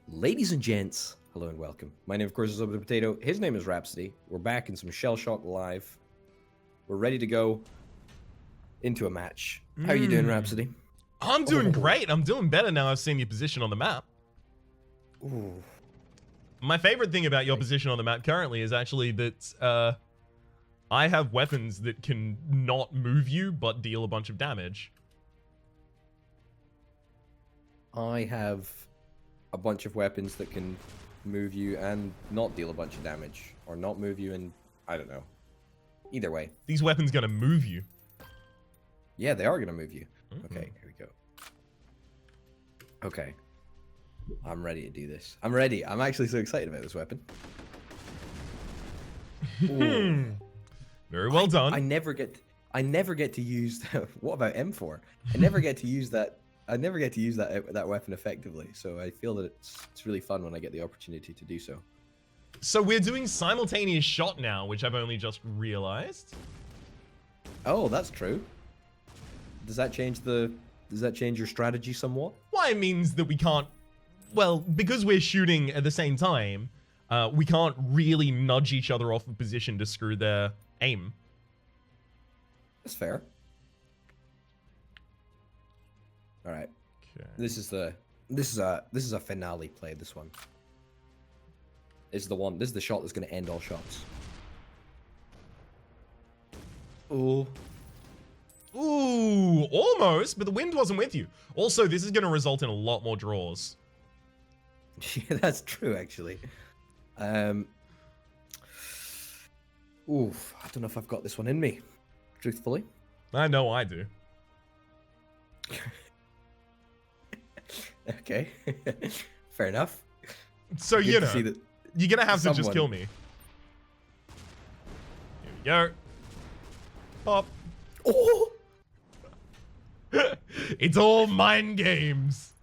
Ladies and gents, hello and welcome. My name, of course, is Over the Potato. His name is Rhapsody. We're back in some ShellShock Live. We're ready to go into a match. How you doing, Rhapsody? I'm doing great. I'm doing better now I've seen your position on the map. Ooh. My favorite thing about your position on the map currently is actually that I have weapons that can not move you but deal a bunch of damage. I have a bunch of weapons that can move you and not deal a bunch of damage. Or not move you and, I don't know. Either way. These weapons gonna move you. Yeah, they are going to move you. Mm-hmm. Okay, here we go. Okay. I'm ready to do this. I'm ready. I'm actually so excited about this weapon. Very well done. I never get to use what about M4? I never get to use that. I never get to use that weapon effectively. So I feel that it's really fun when I get the opportunity to do so. So we're doing simultaneous shot now, which I've only just realized. Oh, that's true. Does that change your strategy somewhat? Well, it means that we can't, well, because we're shooting at the same time, we can't really nudge each other off of position to screw their aim. That's fair. All right. Okay. This is a finale play. This one. This is the shot that's going to end all shots. Ooh. Ooh, almost, but the wind wasn't with you. Also, this is going to result in a lot more draws. Yeah, that's true, actually. Oof, I don't know if I've got this one in me, truthfully. I know I do. Okay, fair enough. So, you know, you're going to have to just kill me. Here we go. Pop. Oh! It's all mind games.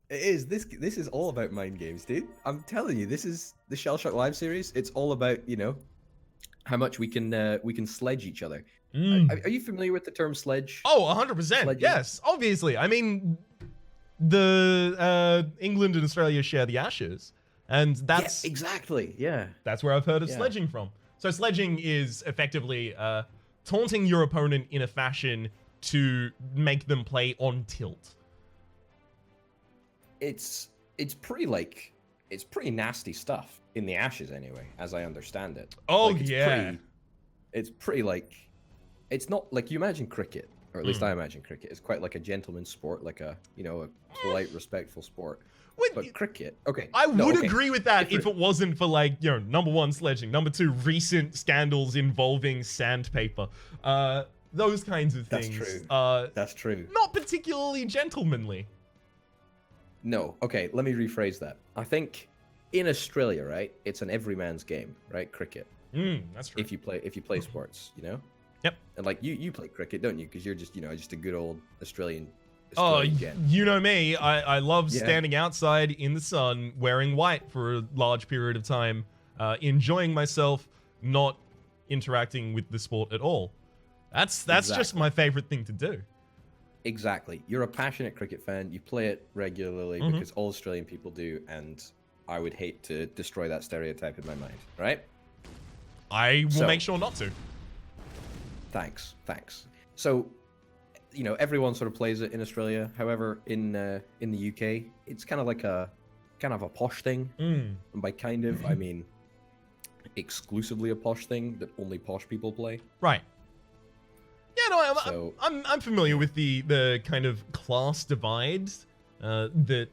It is. This is all about mind games, dude. I'm telling you, this is the ShellShock Live series. It's all about, you know, how much we can sledge each other. Are you familiar with the term sledge? Oh, 100%. Sledging? Yes, obviously. I mean, the England and Australia share the Ashes, and that's exactly. Yeah, that's where I've heard of sledging from. So sledging is effectively taunting your opponent in a fashion to make them play on tilt. It's pretty nasty stuff in the Ashes anyway, as I understand it. Oh, like, yeah. It's pretty like, it's not like you imagine cricket, or at least I imagine cricket. It's quite like a gentleman's sport, like a, you know, a polite, respectful sport. But cricket, okay. I would agree with that if it wasn't for, like, you know, number one, sledging, number two, recent scandals involving sandpaper. Those kinds of things. That's true. That's true. Not particularly gentlemanly. No. Okay, let me rephrase that. I think in Australia, right, it's an everyman's game, right? Cricket. That's true. If you play sports, you know? Yep. And like you play cricket, don't you? Because you're just, you know, just a good old Australian gent. You know me. I love standing outside in the sun, wearing white for a large period of time, enjoying myself, not interacting with the sport at all. That's just my favorite thing to do. Exactly. You're a passionate cricket fan. You play it regularly because all Australian people do, and I would hate to destroy that stereotype in my mind, right? I will make sure not to. Thanks. So, you know, everyone sort of plays it in Australia. However, in the UK, it's kind of like a posh thing. And by kind of, I mean exclusively a posh thing that only posh people play. Right. Yeah, no, I'm familiar with the kind of class divides that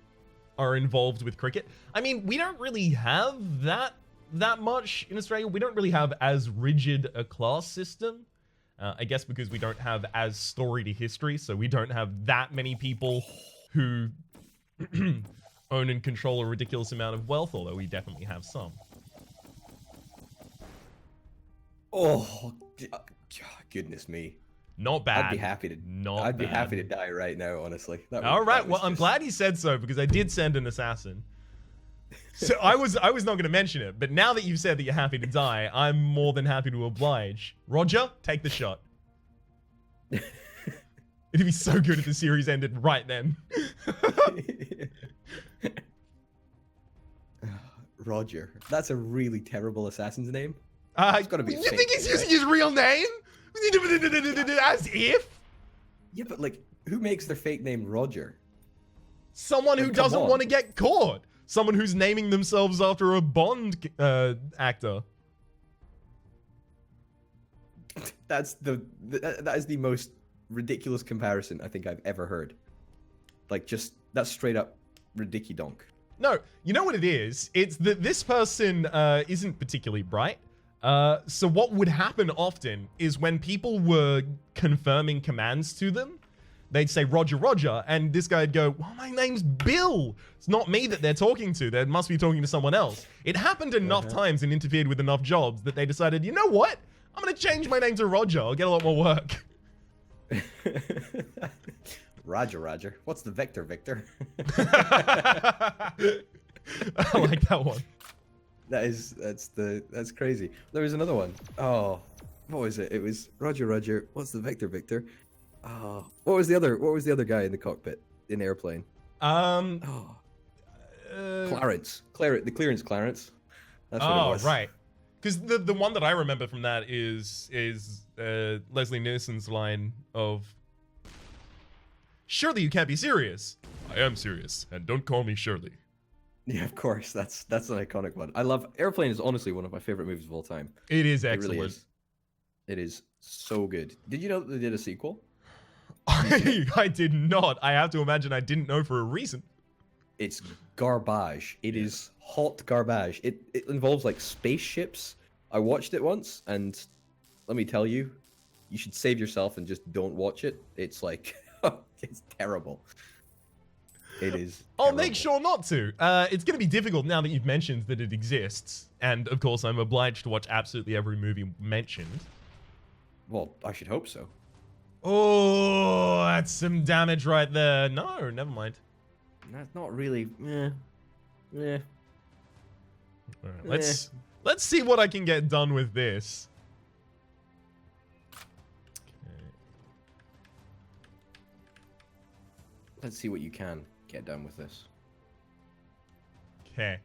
are involved with cricket. I mean, we don't really have that much in Australia. We don't really have as rigid a class system. I guess because we don't have as storied a history, so we don't have that many people who own and control a ridiculous amount of wealth, although we definitely have some. Oh, goodness me. Not bad. I'd be happy to die right now, honestly. All right, well, I'm glad he said so, because I did send an assassin. So I was not going to mention it, but now that you've said that you're happy to die, I'm more than happy to oblige. Roger, take the shot. It'd be so good if the series ended right then. Roger. That's a really terrible assassin's name. It's got to be. You think he's using his real name? As if? Yeah, but like, who makes their fake name Roger? Someone who doesn't want to get caught. Someone who's naming themselves after a Bond actor. That is the most ridiculous comparison I think I've ever heard. Like, just that's straight up ridiculonk. No, you know what it is? It's that this person isn't particularly bright. So what would happen often is when people were confirming commands to them, they'd say, Roger, Roger, and this guy'd go, well, my name's Bill. It's not me that they're talking to. They must be talking to someone else. It happened enough times and interfered with enough jobs that they decided, you know what? I'm going to change my name to Roger. I'll get a lot more work. Roger, Roger. What's the vector, Victor? I like that one. That's crazy. There was another one. Oh, what was it? It was Roger, Roger. What's the vector, Victor? Oh, what was the other guy in the cockpit in the airplane? Clarence. The clearance Clarence. That's what it was. Right. Because the one that I remember from that is Leslie Nielsen's line of, surely you can't be serious. I am serious, and don't call me Shirley. Yeah, of course. That's an iconic one. I love Airplane is honestly one of my favorite movies of all time. It is excellent. It really is. It is so good. Did you know that they did a sequel? I did not. I have to imagine I didn't know for a reason. It's garbage. It is hot garbage. It involves like spaceships. I watched it once, and let me tell you, you should save yourself and just don't watch it. It's like, it's terrible. It is. I'll make sure not to. It's going to be difficult now that you've mentioned that it exists. And of course, I'm obliged to watch absolutely every movie mentioned. Well, I should hope so. Oh, that's some damage right there. No, never mind. That's not really. Yeah. All right, let's see what I can get done with this. Okay. Let's see what you can get done with this. Okay.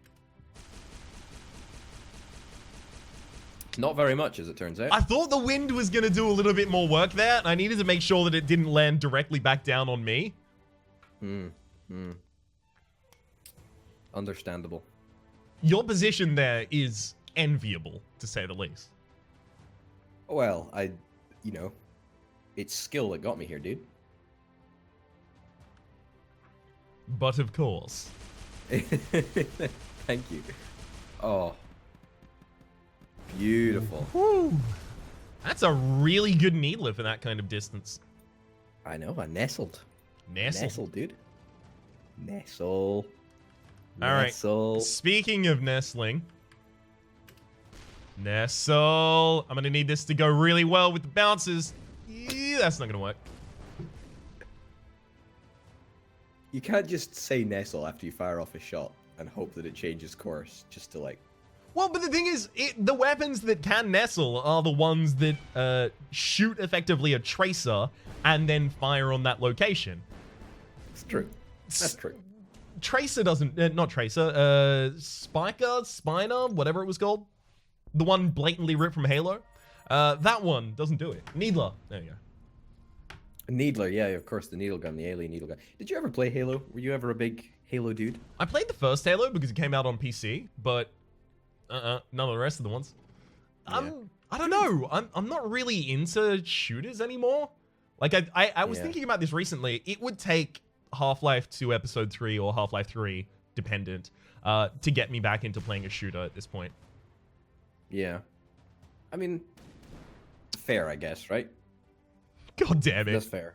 Not very much, as it turns out. I thought the wind was going to do a little bit more work there, and I needed to make sure that it didn't land directly back down on me. Understandable. Your position there is enviable, to say the least. Well, it's skill that got me here, dude. But of course. Thank you. Oh. Beautiful. Whew. That's a really good needler for that kind of distance. I know, I nestled. Nestled, dude. Nestle. All right. Speaking of nestling. Nestle. I'm going to need this to go really well with the bounces. Yeah, that's not going to work. You can't just say nestle after you fire off a shot and hope that it changes course just to like... Well, but the thing is, the weapons that can nestle are the ones that shoot effectively a tracer and then fire on that location. It's true. That's true. Tracer doesn't... not Tracer. Spiner, whatever it was called. The one blatantly ripped from Halo. That one doesn't do it. Needler. There you go. Needler, yeah, of course, the needle gun, the alien needle gun. Did you ever play Halo? Were you ever a big Halo dude? I played the first Halo because it came out on PC, but none of the rest of the ones. Yeah. I don't know. I'm not really into shooters anymore. Like I was thinking about this recently. It would take Half-Life 2 Episode 3 or Half-Life 3, dependent, to get me back into playing a shooter at this point. Yeah. I mean, fair, I guess, right? God damn it. That's fair.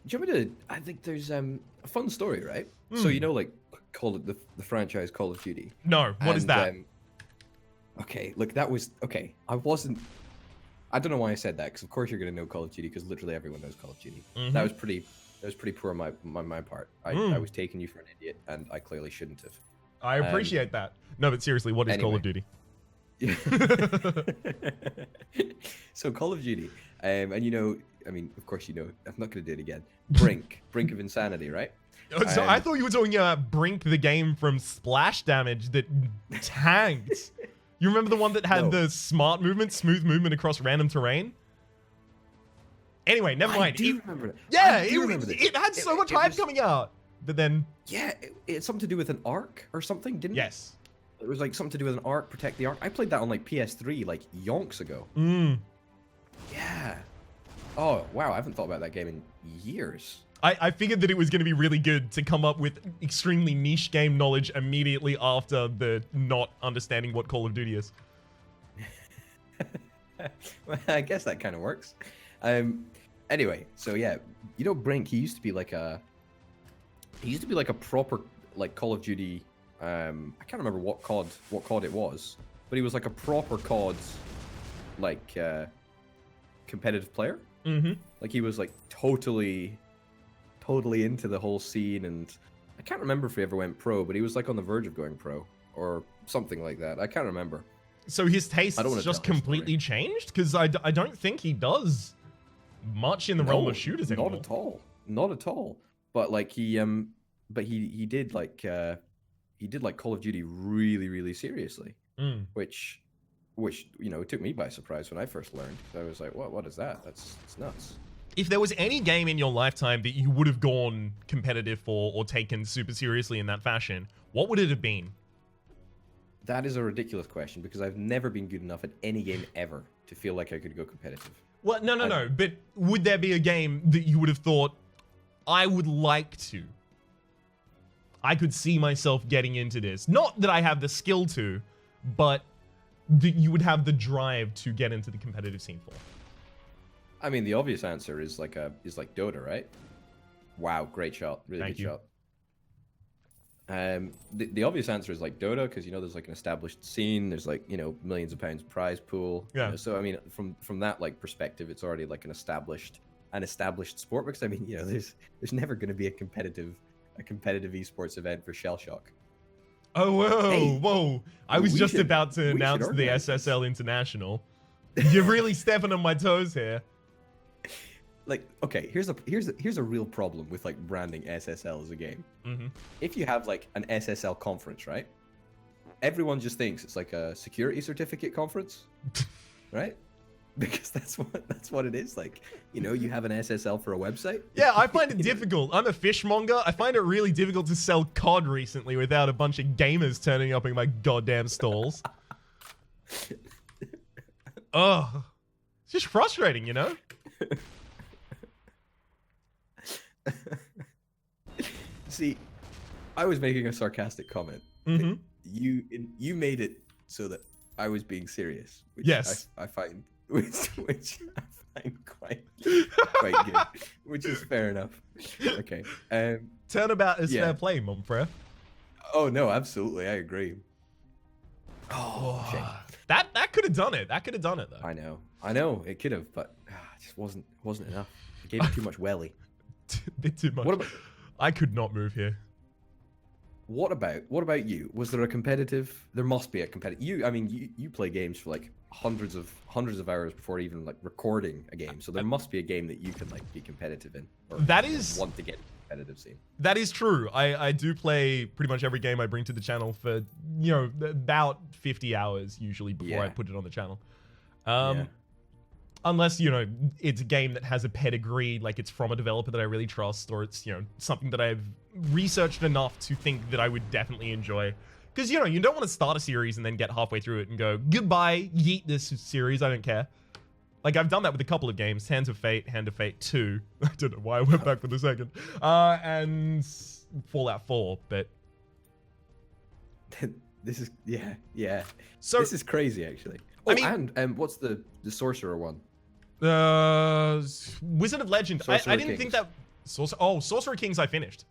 Do you want me to... I think there's a fun story, right? So, you know, like, the franchise Call of Duty. No, what is that? Okay, look, that was... Okay, I don't know why I said that, because of course you're going to know Call of Duty, because literally everyone knows Call of Duty. Mm-hmm. That was pretty poor on my part. I was taking you for an idiot, and I clearly shouldn't have. I appreciate that. No, but seriously, what is Call of Duty? So Call of Duty, and you know, I mean, of course you know, I'm not going to do it again. Brink of Insanity, right? So I thought you were talking about Brink, the game from Splash Damage that tanked. You remember the one that had the smart movement, smooth movement across random terrain? Anyway, never mind. I do remember it. Yeah, remember this. It had so much hype coming out. But then... Yeah, it had something to do with an arc or something, didn't it? Yes. It was like something to do with an arc, protect the arc. I played that on like PS3 like yonks ago. Yeah. Oh, wow, I haven't thought about that game in years. I figured that it was going to be really good to come up with extremely niche game knowledge immediately after the not understanding what Call of Duty is. Well, I guess that kind of works. Anyway, so yeah, you know, Brink, he used to be like a proper like Call of Duty. I can't remember what COD it was, but he was like a proper COD like competitive player. Like he was like totally into the whole scene, and I can't remember if he ever went pro, but he was like on the verge of going pro or something like that. I can't remember. So his taste just completely changed? Because I don't think he does much in the realm of shooters anymore. Not at all. But like he did like Call of Duty really seriously, which you know, it took me by surprise when I first learned. I was like, what is that? It's nuts. If there was any game in your lifetime that you would have gone competitive for or taken super seriously in that fashion, what would it have been? That is a ridiculous question, because I've never been good enough at any game ever to feel like I could go competitive. Well, no. But would there be a game that you would have thought, I would like to? I could see myself getting into this. Not that I have the skill to, but that you would have the drive to get into the competitive scene for. I mean, the obvious answer is like Dota, right? Wow, great shot, really good shot. The obvious answer is like Dota, because you know there's like an established scene. There's like, you know, millions of pounds prize pool. Yeah. You know, so I mean, from that like perspective, it's already like an established sport. Because I mean, you know, there's never going to be a competitive esports event for ShellShock. Oh whoa, hey, whoa! I was just about to announce the SSL International. You're really stepping on my toes here. Like, okay, here's a real problem with like branding SSL as a game. If you have like an SSL conference, right? Everyone just thinks it's like a security certificate conference, right? Because that's what it is. Like, you know, you have an SSL for a website. Yeah, I find it difficult. I'm a fishmonger. I find it really difficult to sell COD recently without a bunch of gamers turning up in my goddamn stalls. Ugh. It's just frustrating, you know? See, I was making a sarcastic comment. You made it so that I was being serious, which I find quite good, which is fair enough. Okay. Turnabout is fair play, mon frere. Oh no, absolutely, I agree. Oh, shame. That could have done it. That could have done it though. I know, it could have, but it just wasn't enough. It gave it too much welly. Bit too much. I could not move here. What about you? Was there a competitive? There must be a competitive. You play games for like hundreds of hours before even like recording a game. So there must be a game that you can like be competitive in. Or that is want to get competitive scene. That is true. I do play pretty much every game I bring to the channel for, you know, about 50 hours usually before I put it on the channel. Unless, you know, it's a game that has a pedigree, like it's from a developer that I really trust, or it's, you know, something that I've researched enough to think that I would definitely enjoy. Because, you know, you don't want to start a series and then get halfway through it and go, goodbye, yeet this series, I don't care. Like, I've done that with a couple of games, Hand of Fate 2. I don't know why I went back for the second. And Fallout 4, but... This is, yeah. So, this is crazy, actually. Oh, I mean, and what's the Sorcerer one? Wizard of Legend. I didn't think that... Sorcerer Kings I finished.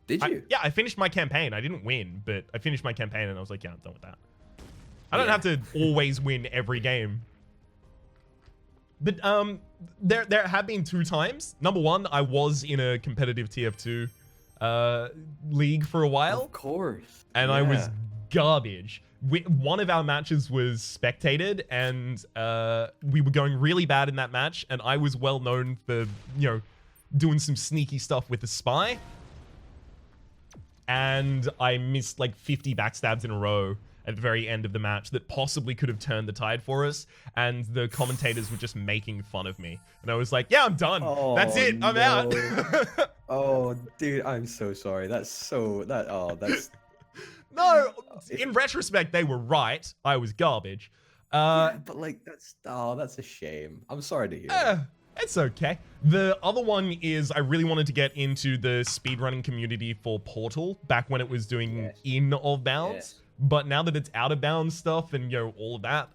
Did you? Yeah, I finished my campaign. I didn't win, but I finished my campaign and I was like, yeah, I'm done with that. I don't have to always win every game. But there have been 2 times. Number 1, I was in a competitive TF2 league for a while. Of course. And I was garbage. One of our matches was spectated, and we were going really bad in that match, and I was well known for, you know, doing some sneaky stuff with the spy. And I missed like 50 backstabs in a row at the very end of the match that possibly could have turned the tide for us, and the commentators were just making fun of me. And I was like, yeah, I'm done. That's it. I'm out. Oh, dude, I'm so sorry. That's No, in retrospect, they were right. I was garbage. Yeah, but like, that's a shame. I'm sorry to hear that. It's okay. The other one is I really wanted to get into the speedrunning community for Portal back when it was doing in of bounds. Yes. But now that it's out of bounds stuff and, you know, all of that,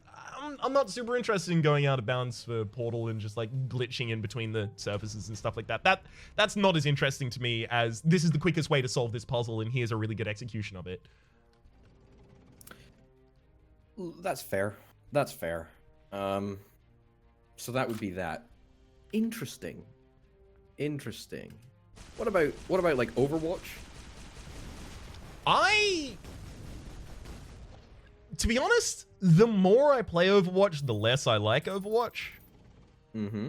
I'm not super interested in going out of bounds for Portal and just like glitching in between the surfaces and stuff like that. That's not as interesting to me as this is the quickest way to solve this puzzle and here's a really good execution of it. That's fair. That's fair. So that would be that. Interesting. What about like Overwatch? To be honest, the more I play Overwatch, the less I like Overwatch. Mm-hmm.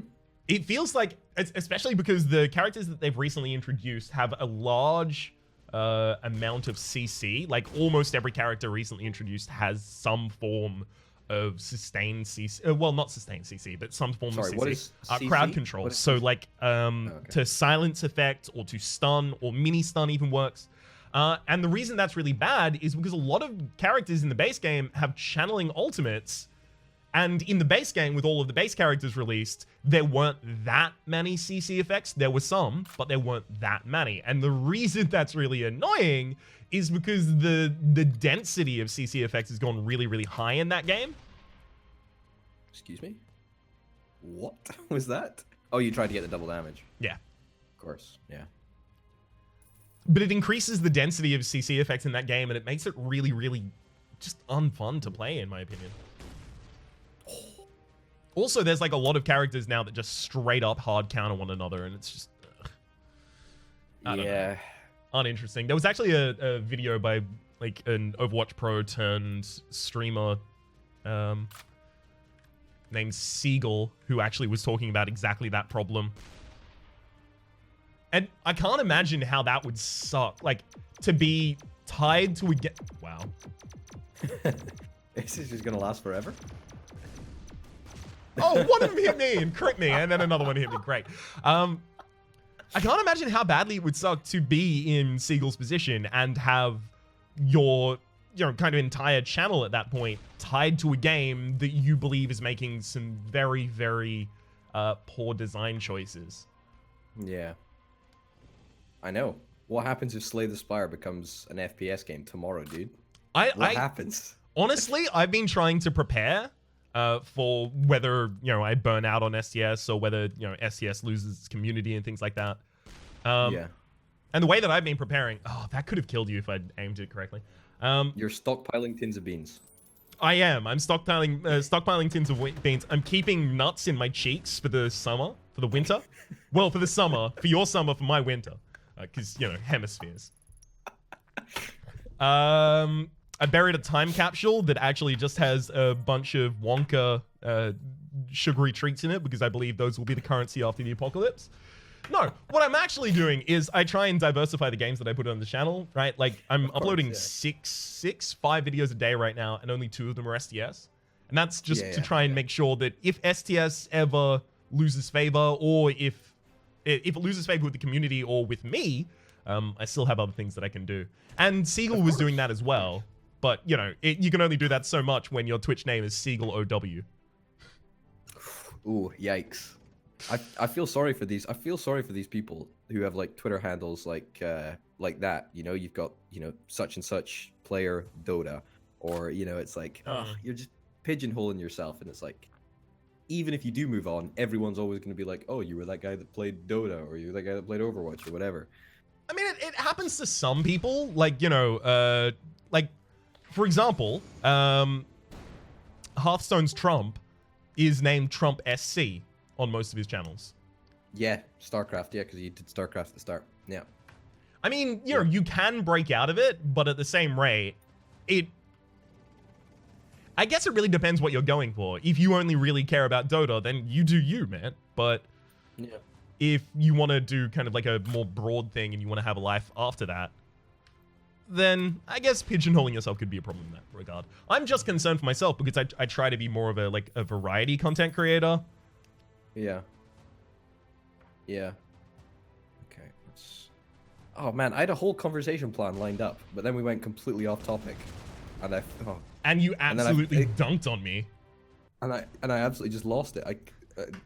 It feels like, especially because the characters that they've recently introduced have a large amount of CC. Like almost every character recently introduced has some form of sustained CC. Well, not sustained CC, but some form of CC. What is CC? Crowd control. So like to silence effect or to stun or mini stun even works. And the reason that's really bad is because a lot of characters in the base game have channeling ultimates. And in the base game, with all of the base characters released, there weren't that many CC effects. There were some, but there weren't that many. And the reason that's really annoying is because the density of CC effects has gone really, really high in that game. Excuse me? What was that? Oh, you tried to get the double damage. Yeah. Of course, yeah. But it increases the density of CC effects in that game, and it makes it really, really just unfun to play, in my opinion. Also, there's like a lot of characters now that just straight up hard counter one another, and it's just... I don't know. Uninteresting. There was actually a video by like an Overwatch pro turned streamer named Seagull, who actually was talking about exactly that problem. And I can't imagine how that would suck. Like, to be tied to a game... Wow. This is just gonna last forever? Oh, one of them hit me and crit me, and then another one hit me. Great. I can't imagine how badly it would suck to be in Seagull's position and have your, you know, kind of entire channel at that point tied to a game that you believe is making some very, very poor design choices. Yeah. I know. What happens if Slay the Spire becomes an FPS game tomorrow, dude? What happens? Honestly, I've been trying to prepare for whether, you know, I burn out on STS or whether, you know, STS loses its community and things like that. Yeah. And the way that I've been preparing... Oh, that could have killed you if I'd aimed it correctly. You're stockpiling tins of beans. I am. I'm stockpiling tins of beans. I'm keeping nuts in my cheeks for the summer, for the winter. Well, for the summer, for your summer, for my winter. Because, you know, hemispheres. I buried a time capsule that actually just has a bunch of Wonka sugary treats in it because I believe those will be the currency after the apocalypse. No, what I'm actually doing is I try and diversify the games that I put on the channel, right? Like, I'm uploading 5 videos a day right now, and only 2 of them are STS. And that's just to try and make sure that if STS ever loses favor, or if it loses favor with the community or with me, I still have other things that I can do. And Seagull was doing that as well. But, you know, you can only do that so much when your Twitch name is Seagull OW. Ooh, yikes. I feel sorry for these. I feel sorry for these people who have like Twitter handles like that. You know, you've got, you know, such and such player Dota, or, you know, it's like you're just pigeonholing yourself, and it's like, even if you do move on, everyone's always going to be like, oh, you were that guy that played Dota, or you were that guy that played Overwatch, or whatever. I mean, it happens to some people. Like, you know, like, for example, Hearthstone's Trump is named Trump SC on most of his channels. Yeah, StarCraft, yeah, because he did StarCraft at the start. Yeah. I mean, you know, you can break out of it, but at the same rate, I guess it really depends what you're going for. If you only really care about Dota, then you do you, man. But yeah. If you want to do kind of like a more broad thing and you want to have a life after that, then I guess pigeonholing yourself could be a problem in that regard. I'm just concerned for myself because I try to be more of a variety content creator. Yeah. Yeah. Okay. Oh man, I had a whole conversation plan lined up, but then we went completely off topic, and and you absolutely dunked on me. And I absolutely just lost it.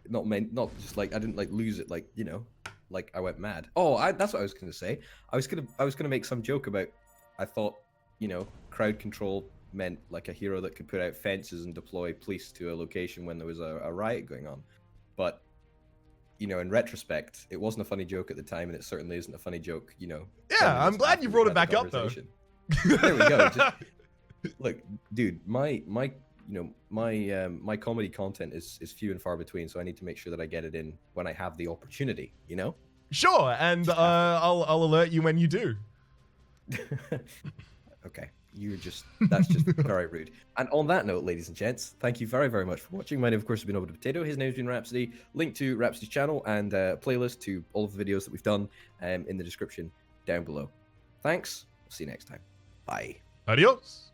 Not just like I didn't like lose it, like, you know, like I went mad. Oh, that's what I was gonna say. I was gonna make some joke about. I thought, you know, crowd control meant like a hero that could put out fences and deploy police to a location when there was a riot going on. But, you know, in retrospect, it wasn't a funny joke at the time, and it certainly isn't a funny joke, you know. Yeah, I'm glad you brought it back up though. There we go. Look, dude, my comedy content is few and far between, so I need to make sure that I get it in when I have the opportunity, you know? Sure, and I'll alert you when you do. Okay, that's just very rude. And on that note, ladies and gents, thank you very, very much for watching. My name, of course, has been Over the Potato. His name's been Rhapsody. Link to Rhapsody's channel and a playlist to all of the videos that we've done in the description down below. Thanks. See you next time. Bye. Adios.